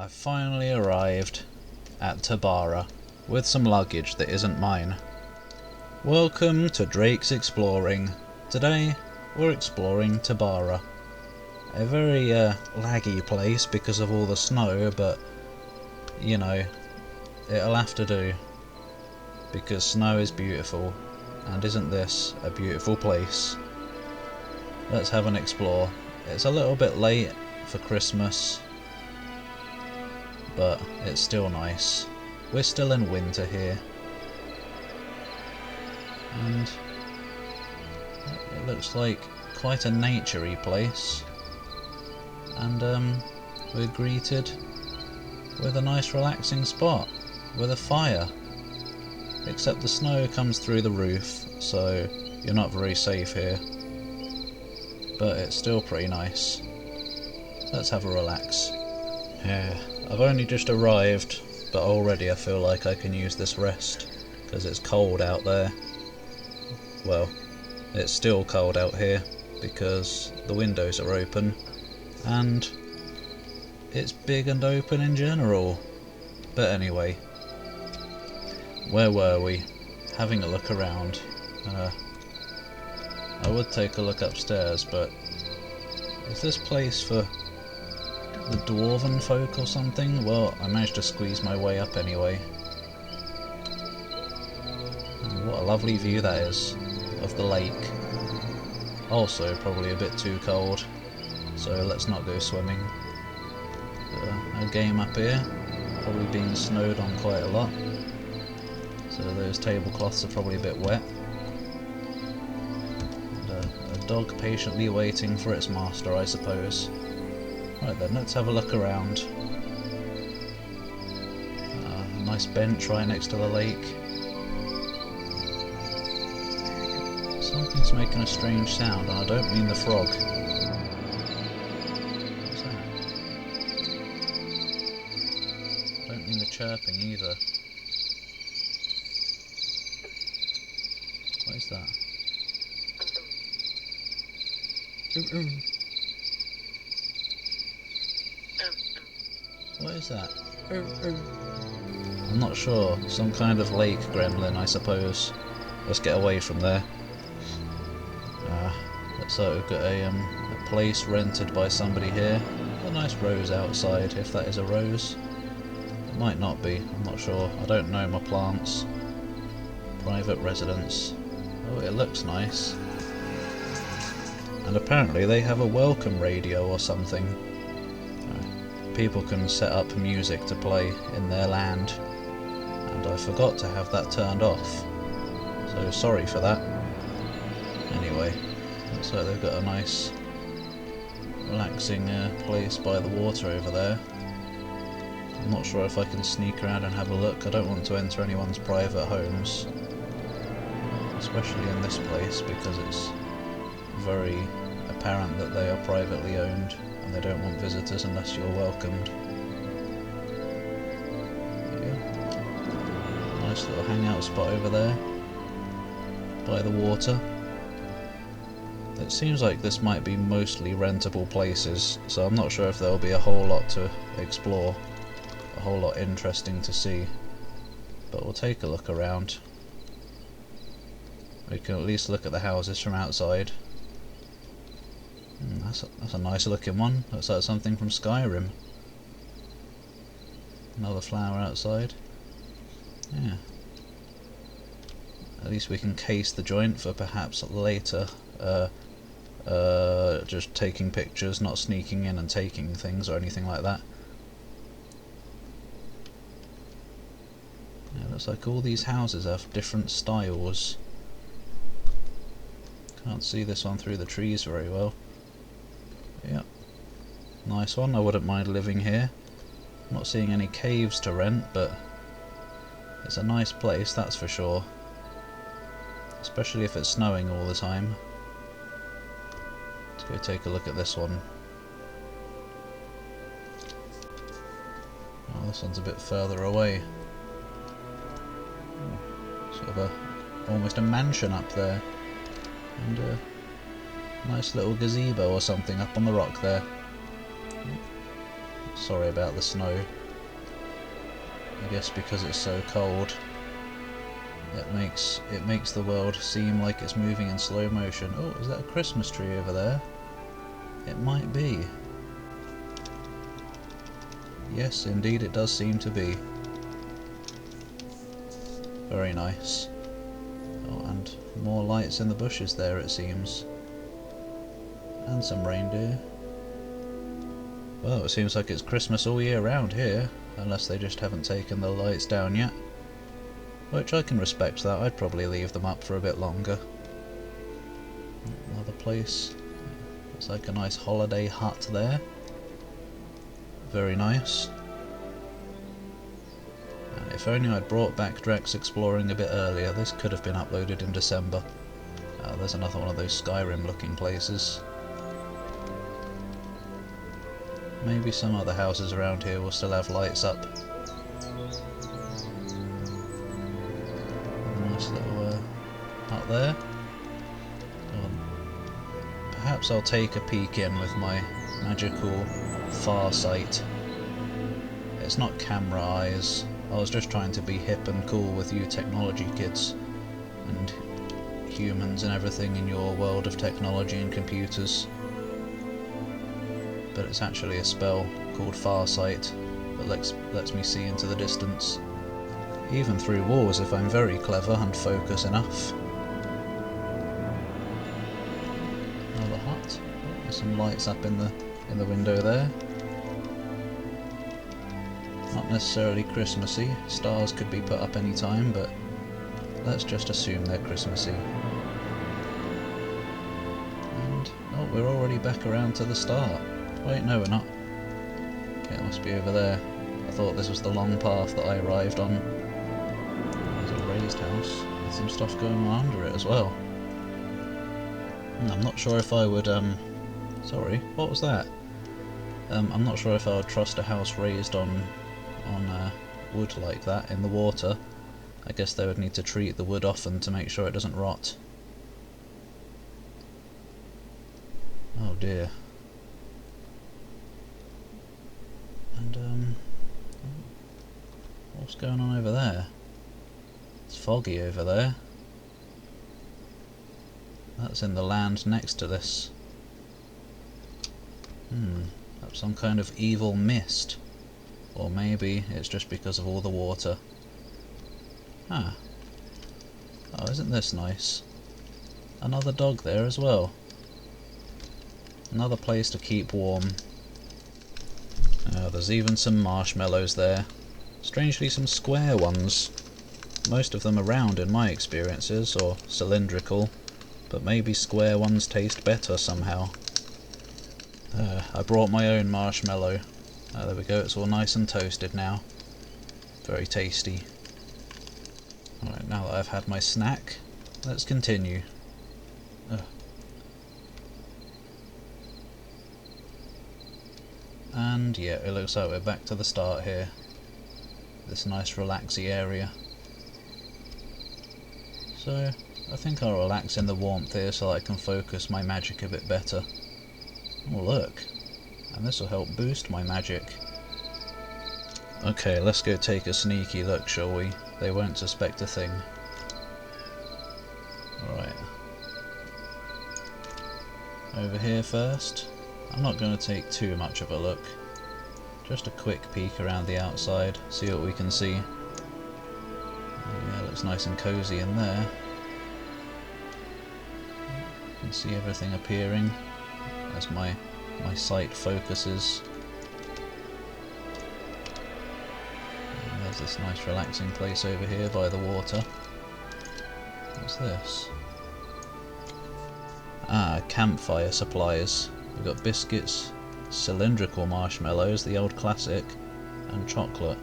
I've finally arrived at Tabara with some luggage that isn't mine. Welcome to Drake's Exploring. Today we're exploring Tabara. A very laggy place because of all the snow, but you know, it'll have to do. Because snow is beautiful, and isn't this a beautiful place? Let's have an explore. It's a little bit late for Christmas, but it's still nice. We're still in winter here, and it looks like quite a nature-y place, and we're greeted with a nice relaxing spot with a fire, except the snow comes through the roof, so you're not very safe here, but it's still pretty nice. Let's have a relax. Yeah, I've only just arrived, but already I feel like I can use this rest, because it's cold out there. Well, it's still cold out here, because the windows are open, and it's big and open in general. But anyway, where were we? Having a look around. I would take a look upstairs, but is this place for the dwarven folk or something? Well, I managed to squeeze my way up anyway. And what a lovely view that is of the lake. Also probably a bit too cold, so let's not go swimming. A game up here, probably being snowed on quite a lot, so those tablecloths are probably a bit wet. And a dog patiently waiting for its master, I suppose. Right then, let's have a look around. A nice bench right next to the lake. Something's making a strange sound, and I don't mean the frog. What's that? I don't mean the chirping either. What is that? What is that? I'm not sure. Some kind of lake gremlin, I suppose. Let's get away from there. Looks like we've got a place rented by somebody here. A nice rose outside, if that is a rose. It might not be, I'm not sure. I don't know my plants. Private residence. Oh, it looks nice. And apparently they have a welcome radio or something. People can set up music to play in their land, and I forgot to have that turned off, so sorry for that. Anyway, looks like they've got a nice relaxing place by the water over there. I'm not sure if I can sneak around and have a look. I don't want to enter anyone's private homes, especially in this place, because it's very apparent that they are privately owned. They don't want visitors unless you're welcomed. Yeah. Nice little hangout spot over there by the water. It seems like this might be mostly rentable places, so I'm not sure if there'll be a whole lot to explore, a whole lot interesting to see, but we'll take a look around. We can at least look at the houses from outside. That's a nice looking one. Looks like something from Skyrim. Another flower outside. Yeah. At least we can case the joint for perhaps later. Just taking pictures, not sneaking in and taking things or anything like that. Yeah, looks like all these houses have different styles. Can't see this one through the trees very well. Yep, nice one. I wouldn't mind living here. I'm not seeing any caves to rent, but it's a nice place, that's for sure. Especially if it's snowing all the time. Let's go take a look at this one. Oh, this one's a bit further away. Sort of almost a mansion up there. And nice little gazebo or something up on the rock there. Sorry about the snow. I guess because it's so cold, it makes the world seem like it's moving in slow motion. Oh, is that a Christmas tree over there? It might be. Yes, indeed it does seem to be. Very nice. Oh, and more lights in the bushes there, it seems. And some reindeer. Well, it seems like it's Christmas all year round here, unless they just haven't taken the lights down yet. Which I can respect that, I'd probably leave them up for a bit longer. Another place. Looks like a nice holiday hut there. Very nice. And if only I'd brought back Drak's Exploring a bit earlier, this could have been uploaded in December. There's another one of those Skyrim looking places. Maybe some other houses around here will still have lights up. Nice little hut there. Perhaps I'll take a peek in with my magical far sight. It's not camera eyes. I was just trying to be hip and cool with you technology kids and humans and everything in your world of technology and computers. But it's actually a spell called Farsight that lets me see into the distance, even through walls if I'm very clever and focus enough. Another hut. Oh, there's some lights up in the window there. Not necessarily Christmassy. Stars could be put up any time, but let's just assume they're Christmassy. And oh, we're already back around to the start. Wait, no, we're not. Okay, it must be over there. I thought this was the long path that I arrived on. There's a raised house with some stuff going on under it as well. I'm not sure if I would, sorry, what was that? I'm not sure if I would trust a house raised on wood like that in the water. I guess they would need to treat the wood often to make sure it doesn't rot. Oh dear. And what's going on over there? It's foggy over there. That's in the land next to this. That's some kind of evil mist. Or maybe it's just because of all the water. Ah. Oh, isn't this nice? Another dog there as well. Another place to keep warm. There's even some marshmallows there. Strangely some square ones. Most of them are round in my experiences, or cylindrical. But maybe square ones taste better somehow. I brought my own marshmallow. There we go, it's all nice and toasted now. Very tasty. Alright, now that I've had my snack, let's continue. And yeah, it looks like we're back to the start here. This nice relaxy area. So, I think I'll relax in the warmth here so that I can focus my magic a bit better. Oh look, and this will help boost my magic. Okay, let's go take a sneaky look, shall we? They won't suspect a thing. Alright. Over here first. I'm not going to take too much of a look. Just a quick peek around the outside, see what we can see. Yeah, looks nice and cozy in there. You can see everything appearing as my sight focuses. And there's this nice relaxing place over here by the water. What's this? Ah, campfire supplies. We've got biscuits, cylindrical marshmallows, the old classic, and chocolate.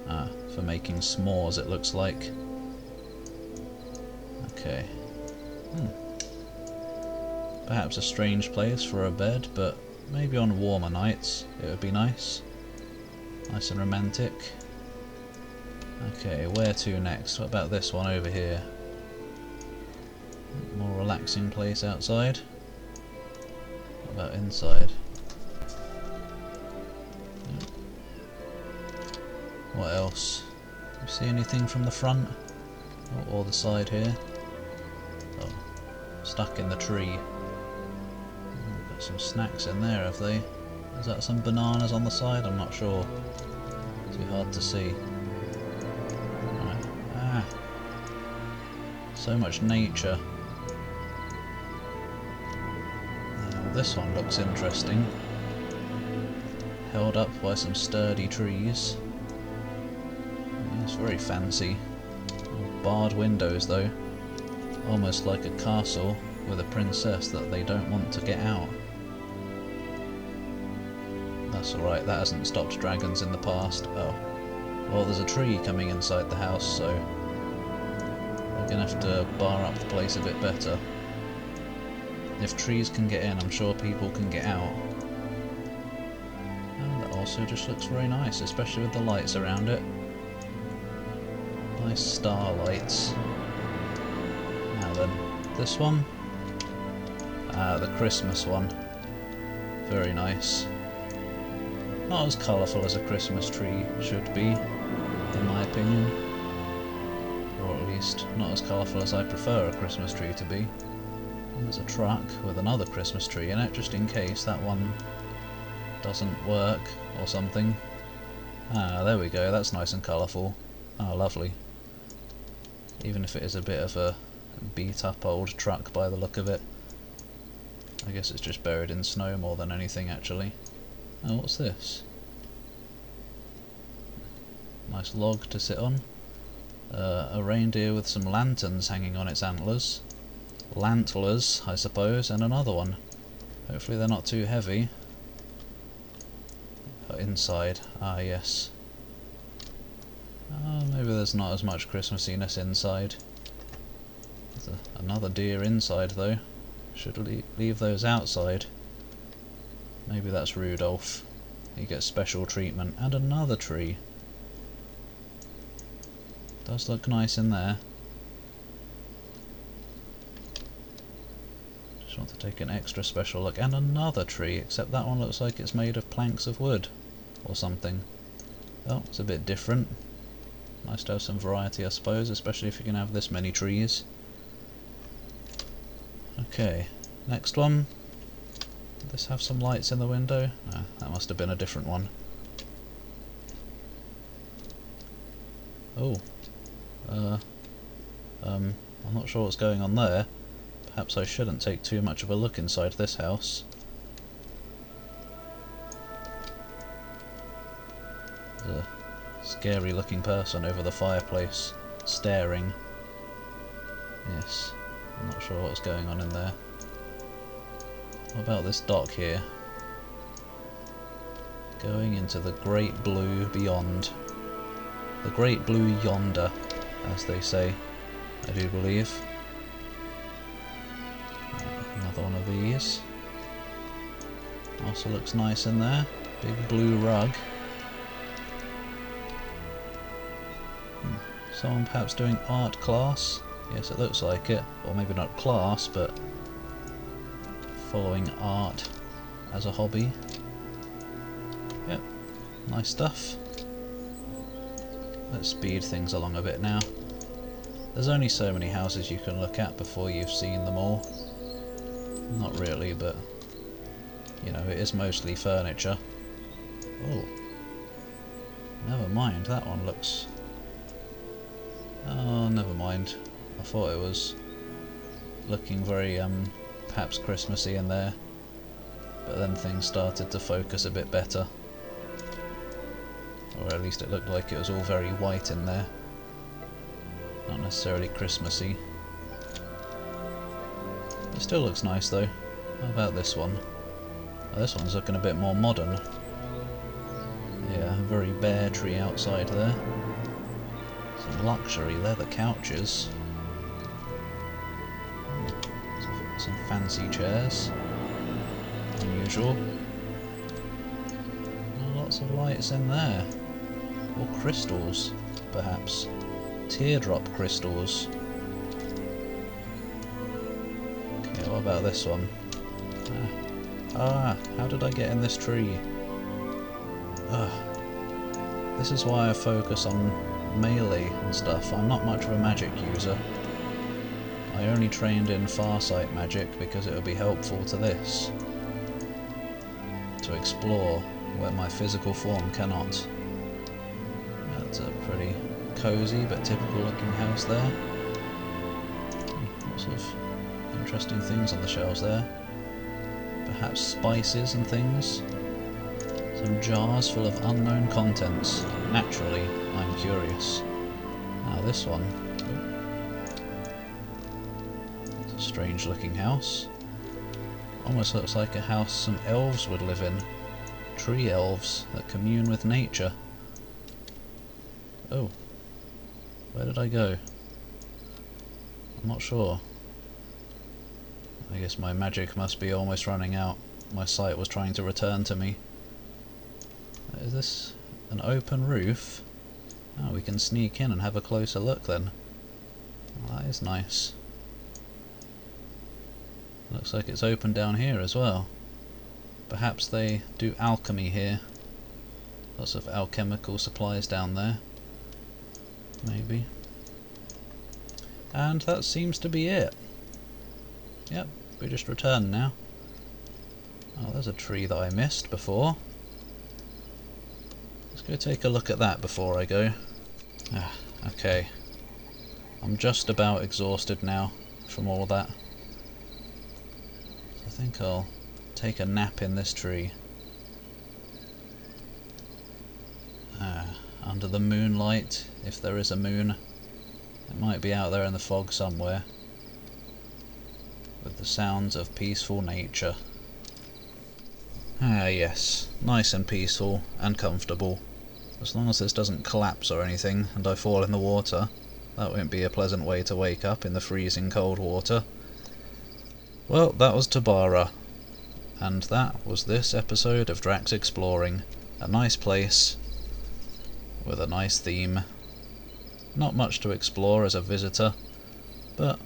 Ah, for making s'mores it looks like. Okay. Perhaps a strange place for a bed, but maybe on warmer nights it would be nice. Nice and romantic. Okay, where to next? What about this one over here? More relaxing place outside. What about inside? What else? You see anything from the front? Or the side here? Oh, stuck in the tree. Got some snacks in there, have they? Is that some bananas on the side? I'm not sure. Too hard to see. Right. Ah. So much nature. Well, this one looks interesting. Held up by some sturdy trees. It's very fancy. Barred windows though. Almost like a castle with a princess that they don't want to get out. That's alright, that hasn't stopped dragons in the past. Oh. Well, there's a tree coming inside the house, so we're gonna have to bar up the place a bit better. If trees can get in, I'm sure people can get out. And that also just looks very nice, especially with the lights around it. Nice starlights. Now then, this one? Ah, the Christmas one. Very nice. Not as colourful as a Christmas tree should be, in my opinion. Or at least, not as colourful as I prefer a Christmas tree to be. And there's a truck with another Christmas tree in it, just in case that one doesn't work or something. Ah, there we go, that's nice and colourful. Oh, lovely. Even if it is a bit of a beat up old truck by the look of it. I guess it's just buried in snow more than anything actually. Oh, what's this? Nice log to sit on. A reindeer with some lanterns hanging on its antlers. Lantlers, I suppose, and another one. Hopefully they're not too heavy. Inside, ah yes. Oh, maybe there's not as much Christmassiness inside. There's another deer inside though. Should leave those outside. Maybe that's Rudolph. He gets special treatment. And another tree. Does look nice in there. Just want to take an extra special look. And another tree, except that one looks like it's made of planks of wood or something. Oh, it's a bit different. Nice to have some variety, I suppose, especially if you can have this many trees. Okay, next one. Did this have some lights in the window? Ah, that must have been a different one. Oh. I'm not sure what's going on there. Perhaps I shouldn't take too much of a look inside this house. There's a scary looking person over the fireplace, staring. Yes, I'm not sure what's going on in there. What about this dock here? Going into the great blue beyond. The great blue yonder, as they say, I do believe. Another one of these. Also looks nice in there. Big blue rug. Someone perhaps doing art class? Yes, it looks like it. Or maybe not class, but following art as a hobby. Yep, nice stuff. Let's speed things along a bit now. There's only so many houses you can look at before you've seen them all. Not really, but you know, it is mostly furniture. Oh, never mind, that one looks... Oh, never mind. I thought it was looking very perhaps Christmassy in there, but then things started to focus a bit better. Or at least it looked like it was all very white in there. Not necessarily Christmassy. It still looks nice though. How about this one? Oh, this one's looking a bit more modern. Yeah, a very bare tree outside there. Some luxury leather couches. Some fancy chairs. Unusual. Oh, lots of lights in there. Or crystals, perhaps. Teardrop crystals. Okay, what about this one? How did I get in this tree? Ugh. This is why I focus on melee and stuff. I'm not much of a magic user. I only trained in Farsight magic because it would be helpful to this. To explore where my physical form cannot. That's a pretty cosy but typical looking house there. Lots of interesting things on the shelves there. Perhaps spices and things. Some jars full of unknown contents. Naturally, I'm curious. Now this one. It's a strange looking house. Almost looks like a house some elves would live in. Tree elves that commune with nature. Oh. Where did I go? I'm not sure. I guess my magic must be almost running out. My sight was trying to return to me. Is this an open roof? Oh, we can sneak in and have a closer look then. Well, that is nice. Looks like it's open down here as well. Perhaps they do alchemy here. Lots of alchemical supplies down there. Maybe. And that seems to be it. Yep, we just returned now. Oh, there's a tree that I missed before. Let's go take a look at that before I go. Ah, okay. I'm just about exhausted now from all that. I think I'll take a nap in this tree. Under the moonlight, if there is a moon. It might be out there in the fog somewhere. With the sounds of peaceful nature. Ah yes, nice and peaceful and comfortable. As long as this doesn't collapse or anything and I fall in the water, that won't be a pleasant way to wake up in the freezing cold water. Well, that was Tabara, and that was this episode of Drak's Exploring. A nice place, with a nice theme. Not much to explore as a visitor, but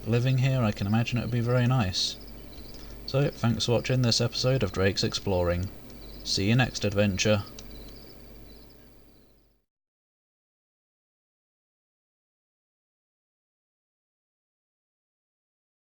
living here I can imagine it would be very nice. So, thanks for watching this episode of Drake's Exploring. See you next adventure.